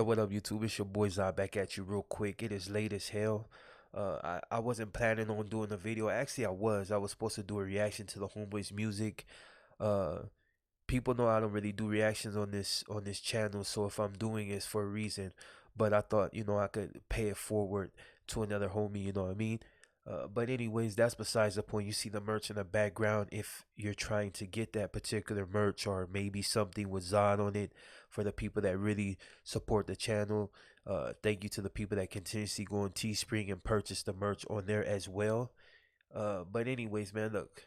What up, YouTube? It's your boy Zai back at you real quick. It is late as hell. I wasn't planning on doing a video. Actually, I was supposed to do a reaction to the Homeboys music. Uh, People know I don't really do reactions on this channel, so if I'm doing it's for a reason. But I thought, I could pay it forward to another homie, you know what I mean? But anyways, that's besides the point. You see the merch in the background. If you're trying to get that particular merch or maybe something with Zod on it, for the people that really support the channel, thank you to the people that continuously go on Teespring and purchase the merch on there as well. But anyways, man, look,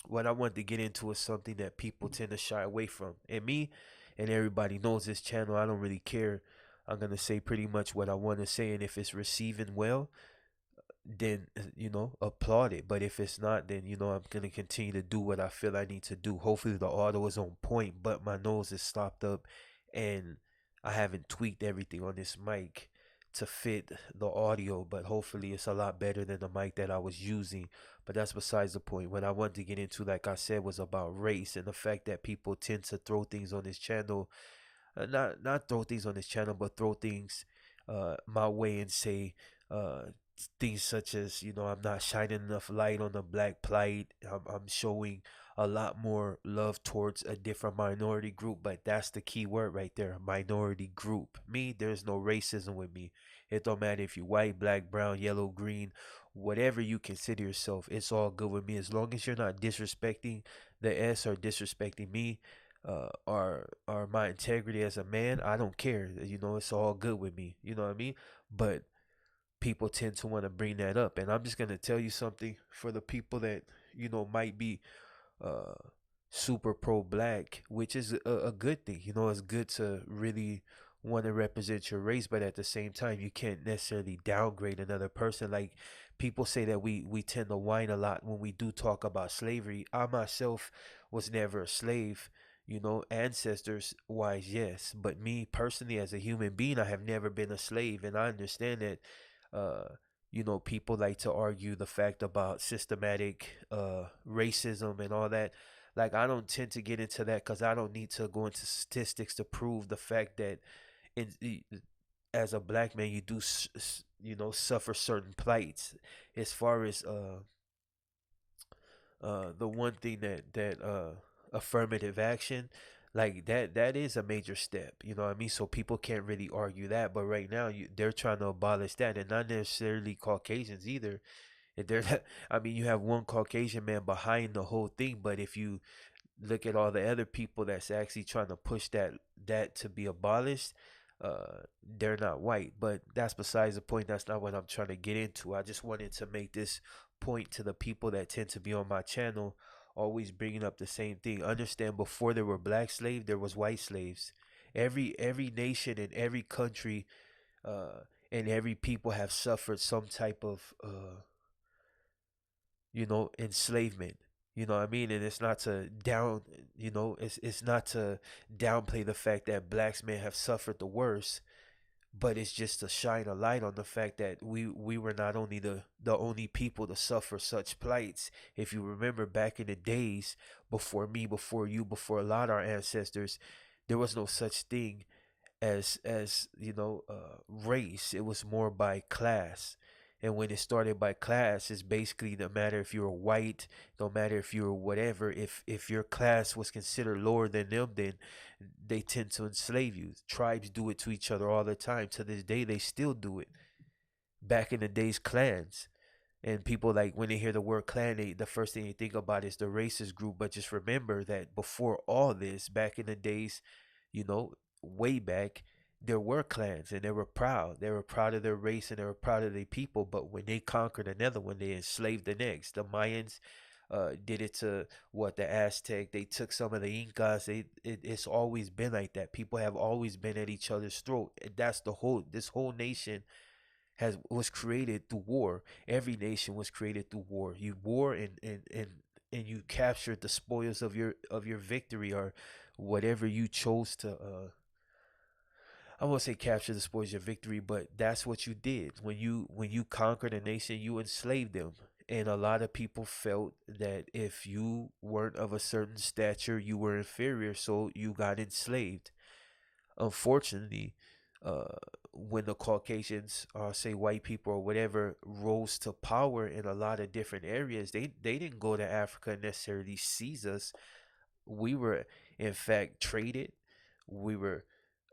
what I wanted to get into is something that people tend to shy away from. And me and everybody knows this channel, I don't really care. I'm going to say pretty much what I want to say. And if it's receiving well, then, applaud it. But if it's not, then, I'm going to continue to do what I feel I need to do. Hopefully the audio is on point, but my nose is stopped up and I haven't tweaked everything on this mic to fit the audio, but hopefully it's a lot better than the mic that I was using. But that's besides the point. What I wanted to get into, like I said, was about race and the fact that people tend to throw things on this channel, not throw things on this channel, but throw things my way and say things such as, I'm not shining enough light on the black plight. I'm showing a lot more love towards a different minority group, but that's the key word right there, minority group. Me, there's no racism with me. It don't matter if you're white, black, brown, yellow, green, whatever you consider yourself, it's all good with me as long as you're not disrespecting the S or disrespecting me, or my integrity as a man. I don't care. It's all good with me. You know what I mean? But people tend to want to bring that up, and I'm just gonna tell you something for the people that might be uh super pro black, which is a good thing. It's good to really want to represent your race, but at the same time you can't necessarily downgrade another person. Like, people say that we tend to whine a lot when we do talk about slavery. I myself was never a slave. Ancestors wise, yes, but me personally as a human being, I have never been a slave, and I understand that uh people like to argue the fact about systematic racism and all that. Like, I don't tend to get into that because I don't need to go into statistics to prove the fact that in as a black man you do suffer certain plights. As far as the one thing that affirmative action, like that is a major step, you know what I mean? So people can't really argue that, but right now they're trying to abolish that, and not necessarily Caucasians either. And they're not, I mean, you have one Caucasian man behind the whole thing, but if you look at all the other people that's actually trying to push that to be abolished, they're not white. But that's besides the point. That's not what I'm trying to get into. I just wanted to make this point to the people that tend to be on my channel, always bringing up the same thing. Understand, before there were black slaves, there was white slaves. Every nation and every country and every people have suffered some type of enslavement. You know what I mean? And it's not to it's not to downplay the fact that blacks may have suffered the worst, but it's just to shine a light on the fact that we were not only the only people to suffer such plights. If you remember back in the days, before me, before you, before a lot of our ancestors, there was no such thing as race. It was more by class. And when it started by class, it's basically, no matter if you're white, no matter if you're whatever, if your class was considered lower than them, then they tend to enslave you. Tribes do it to each other all the time. To this day, they still do it. Back in the days, clans. And people, like, when they hear the word clan, the first thing they think about is the racist group. But just remember that before all this, back in the days, way back, there were clans, and they were proud. They were proud of their race, and they were proud of their people. But when they conquered another one, they enslaved the next. The Mayans did it to the Aztec. They took some of the Incas. It's always been like that. People have always been at each other's throat. And that's this whole nation was created through war. Every nation was created through war. You war, and you captured the spoils of your victory, or whatever you chose to I won't say capture the spoils of your victory, but that's what you did. When you conquered a nation, you enslaved them. And a lot of people felt that if you weren't of a certain stature, you were inferior, so you got enslaved. Unfortunately, uh, when the Caucasians, say white people or whatever, rose to power in a lot of different areas, they didn't go to Africa and necessarily seize us. We were, in fact, traded. We were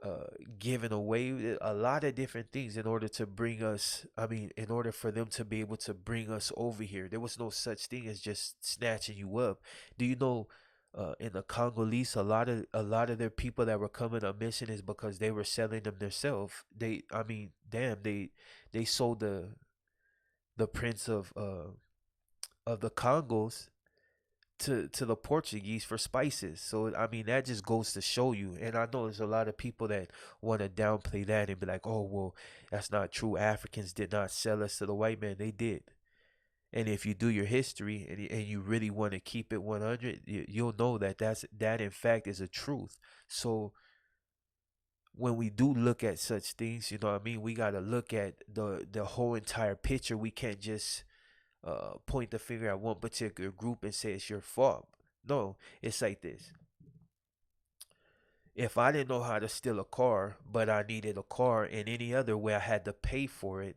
uh, given away a lot of different things in order to bring us. I mean, in order for them to be able to bring us over here, there was no such thing as just snatching you up. Do you know? In the Congolese, a lot of their people that were coming on mission is because they were selling them themselves. I mean, damn, they sold the prince of the Congos to the Portuguese for spices. So I mean that just goes to show you. And I know there's a lot of people that want to downplay that and be like, "Oh, well, that's not true. Africans did not sell us to the white man. They did." And if you do your history and you really want to keep it 100, you'll know that that in fact is a truth. So when we do look at such things, you know what I mean, we got to look at the whole entire picture. We can't just point the finger at one particular group and say it's your fault. No, it's like this. If I didn't know how to steal a car, but I needed a car in any other way, I had to pay for it.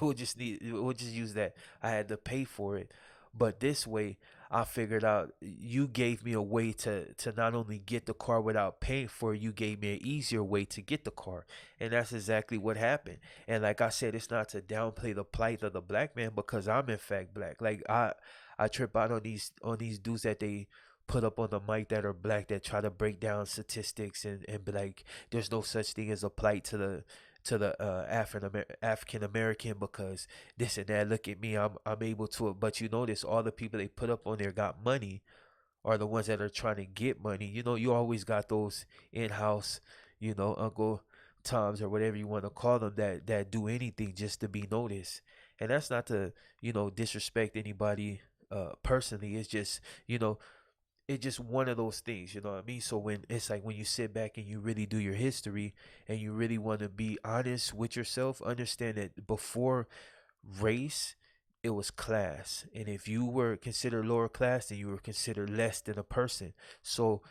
We'll just use that. I had to pay for it. But this way, I figured out you gave me a way to not only get the car without paying for it, you gave me an easier way to get the car. And that's exactly what happened. And like I said, it's not to downplay the plight of the black man because I'm in fact black. Like I trip out on these dudes that they put up on the mic that are black that try to break down statistics and be like there's no such thing as a plight to the African American because this and that. Look at me, I'm able to. But you notice all the people they put up on there got money are the ones that are trying to get money. You know, you always got those in house, Uncle Toms or whatever you want to call them that do anything just to be noticed. And that's not to disrespect anybody personally. It's just it's just one of those things, you know what I mean? So when it's like when you sit back and you really do your history and you really want to be honest with yourself, understand that before race, it was class. And if you were considered lower class, then you were considered less than a person. So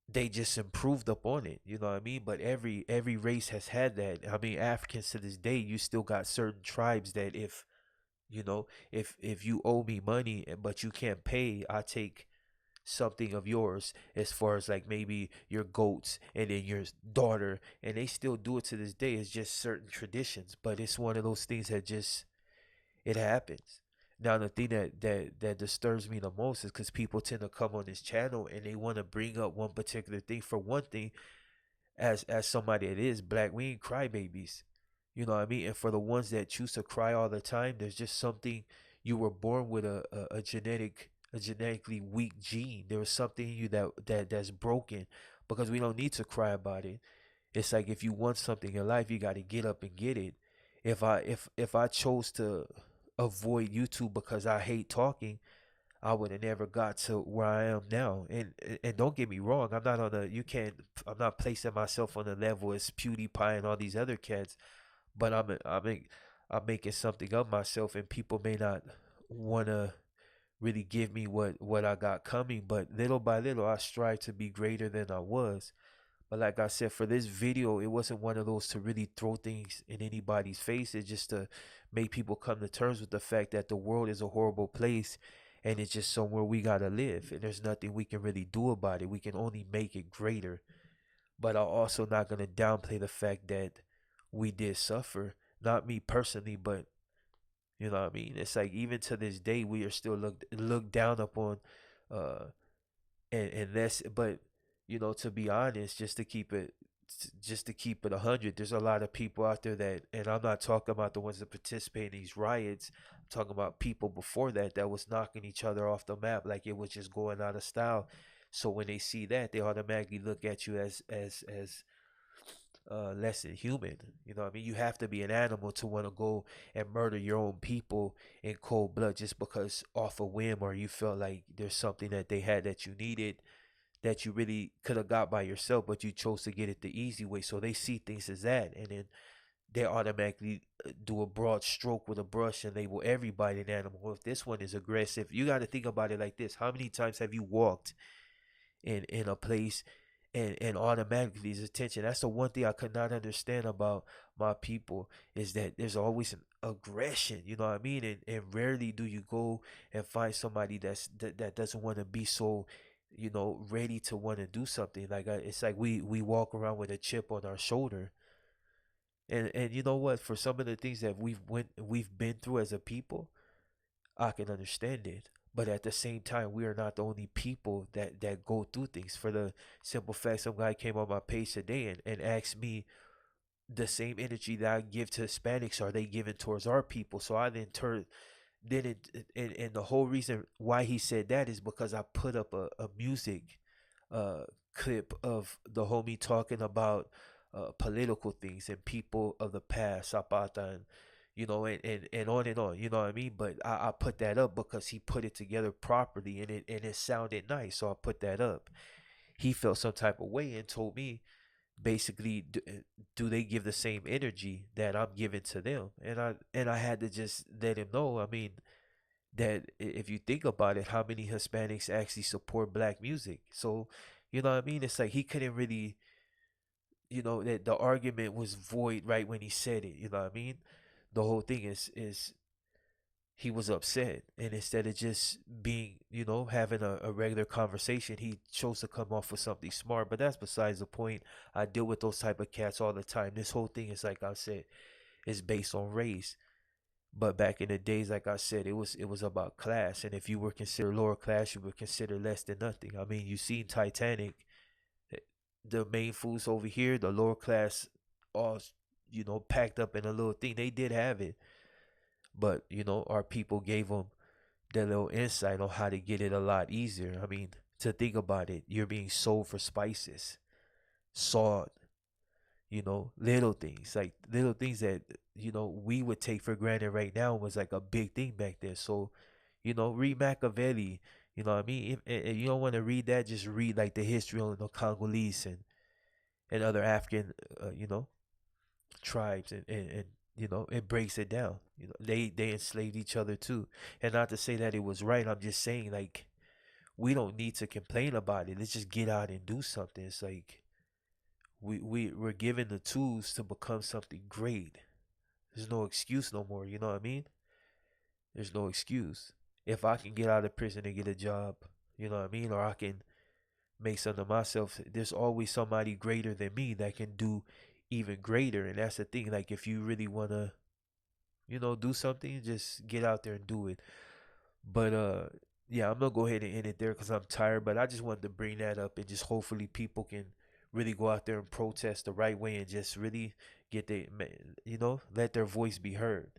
they just improved upon it, you know what I mean? But every race has had that. I mean, Africans to this day, you still got certain tribes that if you owe me money but you can't pay, I take something of yours as far as like maybe your goats and then your daughter, and they still do it to this day. It's just certain traditions, but it's one of those things that just it happens. Now the thing that disturbs me the most is because people tend to come on this channel and they want to bring up one particular thing. For one thing, as somebody that is black, we ain't crybabies. You know what I mean? And for the ones that choose to cry all the time, there's just something. You were born with a genetically weak gene. There was something in you that's broken, because we don't need to cry about it. It's like if you want something in life, you got to get up and get it. If I chose to avoid YouTube because I hate talking, I would have never got to where I am now. And don't get me wrong, I'm not on a you can't I'm not placing myself on the level as PewDiePie and all these other cats, but I'm making something of myself, and people may not wanna really give me what I got coming, but little by little I strive to be greater than I was. But like I said, for this video, it wasn't one of those to really throw things in anybody's face. It's just to make people come to terms with the fact that the world is a horrible place and it's just somewhere we gotta live. And there's nothing we can really do about it. We can only make it greater. But I'm also not gonna downplay the fact that we did suffer. Not me personally, but you know what I mean? It's like even to this day we are still looked down upon, uh and that's but to be honest, just to keep it 100, there's a lot of people out there that, and I'm not talking about the ones that participate in these riots. I'm talking about people before that was knocking each other off the map like it was just going out of style. So when they see that, they automatically look at you as less than human. You know what I mean? You have to be an animal to want to go and murder your own people in cold blood just because off a whim, or you felt like there's something that they had that you needed that you really could have got by yourself, but you chose to get it the easy way. So they see things as that, and then they automatically do a broad stroke with a brush and label everybody an animal. Well, if this one is aggressive, you got to think about it like this: how many times have you walked in a place and automatically his attention. That's the one thing I could not understand about my people, is that there's always an aggression, you know what I mean? And rarely do you go and find somebody that doesn't want to be so, ready to want to do something. Like it's like we walk around with a chip on our shoulder. And you know what? For some of the things that we've been through as a people, I can understand it. But at the same time, we are not the only people that go through things. For the simple fact, some guy came on my page today and asked me the same energy that I give to Hispanics are they giving towards our people. So I then turned then and the whole reason why he said that is because I put up a music uh clip of the homie talking about political things and people of the past, Zapata, and and on and on, you know what I mean? But I put that up because he put it together properly, and it sounded nice, so I put that up. He felt some type of way and told me basically, do they give the same energy that I'm giving to them? And I had to just let him know. I mean, that if you think about it, how many Hispanics actually support black music? So, you know what I mean? It's like he couldn't really, that the argument was void right when he said it. You know what I mean? The whole thing is he was upset, and instead of just being, having a regular conversation, he chose to come off with something smart. But that's besides the point. I deal with those type of cats all the time. This whole thing is, like I said, is based on race. But back in the days, like I said, it was about class. And if you were considered lower class, you were considered less than nothing. I mean, you seen Titanic, eh, the main fools over here, the lower class, all packed up in a little thing. They did have it, but our people gave them that little insight on how to get it a lot easier. I mean, to think about it, you're being sold for spices, salt, little things that we would take for granted right now was like a big thing back then. So read Machiavelli. You know what I mean? If you don't want to read that, just read like the history on the Congolese and other African tribes, and it breaks it down. They enslaved each other too. And not to say that it was right, I'm just saying, like, we don't need to complain about it. Let's just get out and do something. It's like we're given the tools to become something great. There's no excuse no more, you know what I mean? There's no excuse. If I can get out of prison and get a job, you know what I mean, or I can make something of myself, there's always somebody greater than me that can do even greater. And that's the thing. Like, if you really want to, do something, just get out there and do it. But yeah, I'm gonna go ahead and end it there because I'm tired. But I just wanted to bring that up, and just hopefully people can really go out there and protest the right way, and just really get let their voice be heard.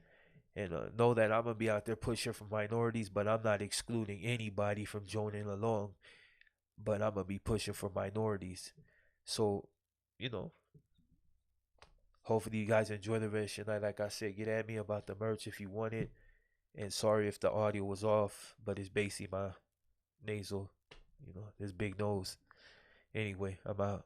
And know that I'm gonna be out there pushing for minorities, but I'm not excluding anybody from joining along. But I'm gonna be pushing for minorities. So, you know, hopefully you guys enjoy the rest of your night. Like I said, get at me about the merch if you want it. And sorry if the audio was off, but it's basically my nasal, this big nose. Anyway, I'm out.